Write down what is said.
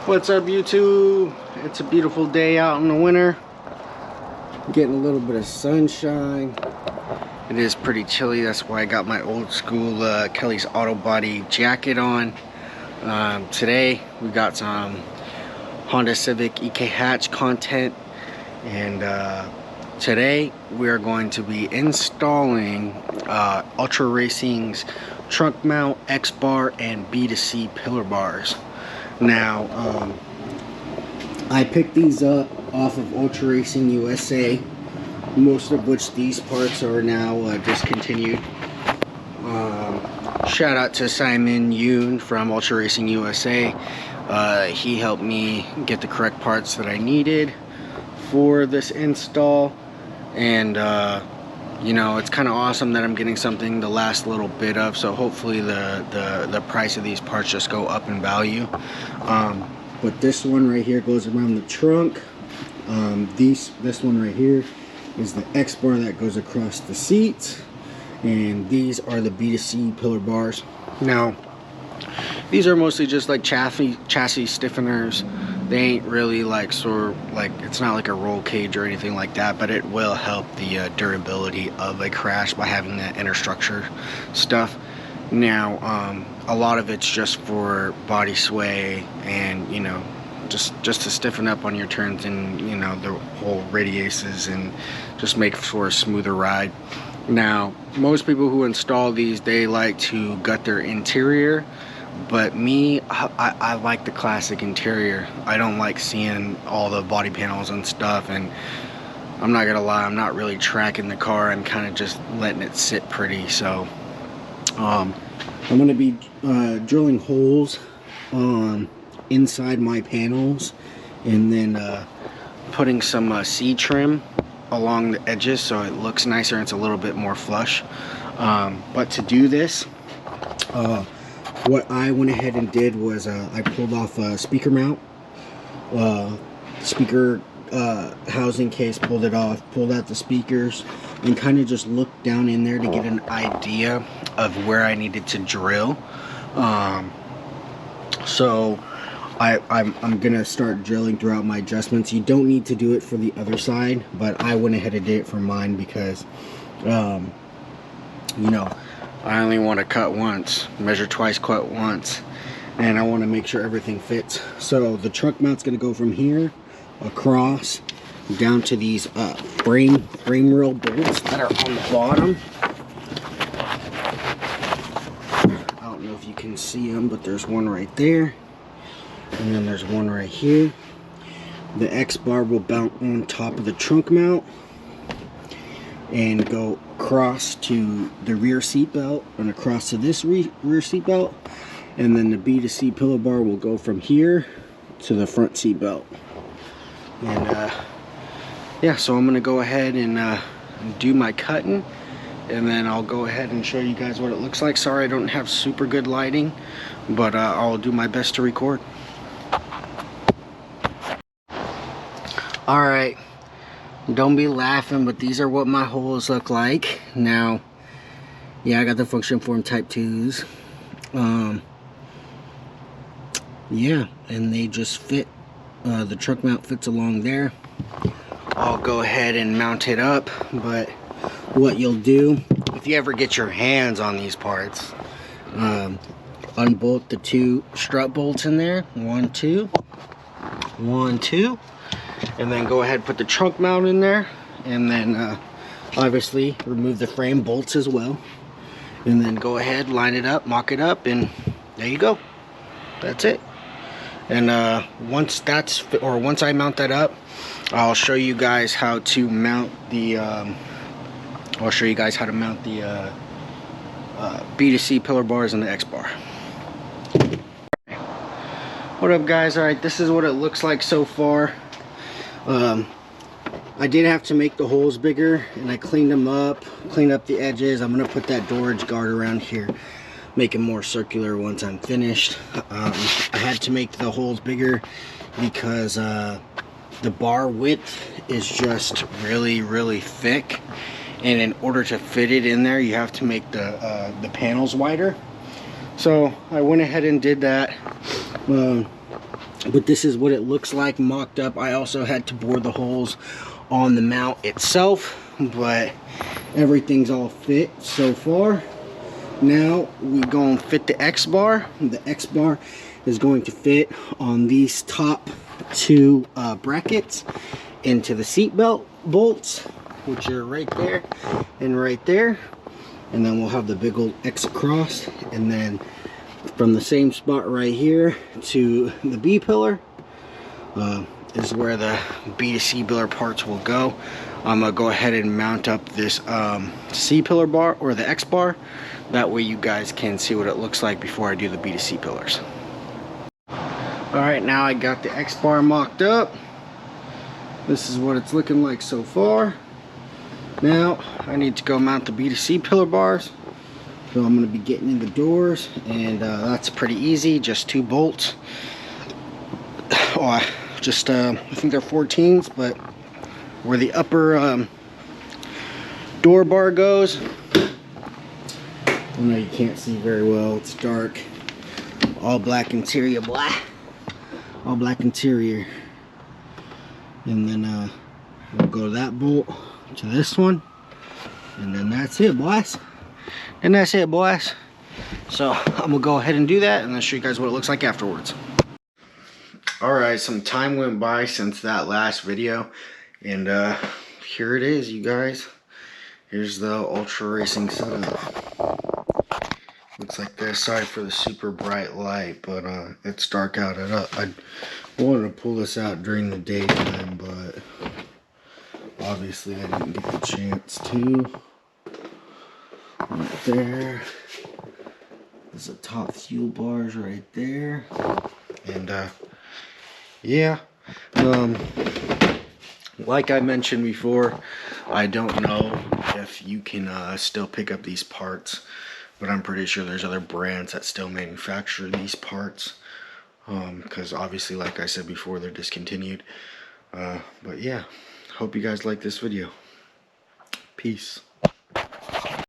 What's up, YouTube? It's a beautiful day out in the winter. Getting a little bit of sunshine. It is pretty chilly. That's why I got my old school Kelly's Auto Body jacket on. Today we got some Honda Civic EK hatch content, and today we are going to be installing Ultra Racing's trunk mount, XBar, and B2C pillar bars. Now, I picked these up off of Ultra Racing USA, most of which these parts are now discontinued. Shout out to Simon Yoon from Ultra Racing USA. He helped me get the correct parts that I needed for this install, and you know, it's kind of awesome that I'm getting something the last little bit of, so hopefully the price of these parts just go up in value. But this one right here goes around the trunk. This one right here is the XBar that goes across the seats, and these are the B2C pillar bars. Now, these are mostly just like chassis stiffeners. They ain't really like it's not like a roll cage or anything like that, but it will help the durability of a crash by having that inner structure stuff. Now, a lot of it's just for body sway and, you know, just to stiffen up on your turns, and, you know, the whole radiuses, and just make for a smoother ride. Now, most people who install these, they like to gut their interior. But me, I like the classic interior. I don't like seeing all the body panels and stuff, and I'm not gonna lie, I'm not really tracking the car. I'm kind of just letting it sit pretty. So I'm gonna be drilling holes inside my panels, and then putting some seed trim along the edges so it looks nicer and it's a little bit more flush. But to do this, what I went ahead and did was I pulled off a speaker mount, speaker housing case, pulled it off, pulled out the speakers, and kind of just looked down in there to get an idea of where I needed to drill. So I'm gonna start drilling throughout my adjustments. You don't need to do it for the other side, but I went ahead and did it for mine because you know, I only want to cut once, measure twice, cut once, and I want to make sure everything fits. So the trunk mount's going to go from here across down to these frame rail bolts that are on the bottom. I don't know if you can see them, but there's one right there, and then there's one right here. The XBar will mount on top of the trunk mount and go across to the rear seat belt and across to this rear seat belt, and then the B2C pillar bar will go from here to the front seat belt. And yeah, so I'm gonna go ahead and do my cutting, and then I'll go ahead and show you guys what it looks like. Sorry I don't have super good lighting, but I'll do my best to record. All right, don't be laughing, but these are what my holes look like. Now, yeah, I got the function form type 2s. Yeah, and they just fit. The trunk mount fits along there. I'll go ahead and mount it up, but what you'll do, if you ever get your hands on these parts, unbolt the 2 strut bolts in there. 1, 2. 1, 2. And then go ahead and put the trunk mount in there, and then obviously remove the frame bolts as well, and then go ahead, line it up, mock it up, and there you go. That's it. And once I mount that up, I'll show you guys how to mount the B2C pillar bars and the XBar. What up, guys? All right, this is what it looks like so far. I did have to make the holes bigger, and I cleaned them up, cleaned up the edges. I'm gonna put that door edge guard around here, make it more circular once I'm finished. I had to make the holes bigger because the bar width is just really thick, and in order to fit it in there, you have to make the panels wider. So I went ahead and did that. But this is what it looks like mocked up. I also had to bore the holes on the mount itself, but everything's all fit so far. Now we go and fit the X-bar. The X-bar is going to fit on these top two brackets into the seat belt bolts, which are right there and right there. And then we'll have the big old X across, and then from the same spot right here to the B pillar is where the B to C pillar parts will go. I'm gonna go ahead and mount up this C pillar bar, or the X bar. That way you guys can see what it looks like before I do the B to C pillars. Alright, now I got the X bar mocked up. This is what it's looking like so far. Now I need to go mount the B to C pillar bars. So I'm going to be getting in the doors, and that's pretty easy, just 2 bolts. Oh, just I think they're 14s, but where the upper door bar goes, I know you can't see very well, it's dark. All black interior, all black interior. And then we'll go that bolt to this one, and then that's it, boys. And that's it, boys. So I'm gonna go ahead and do that, and I'll show you guys what it looks like afterwards. Alright, some time went by since that last video, and here it is, you guys. Here's the Ultra Racing setup. Looks like this. Sorry for the super bright light, but it's dark out. I wanted to pull this out during the daytime, but obviously I didn't get the chance to. Right there. There's the top fuel bars right there. And yeah. Like I mentioned before, I don't know if you can still pick up these parts, but I'm pretty sure there's other brands that still manufacture these parts. Because obviously, like I said before, they're discontinued. But yeah, hope you guys like this video. Peace.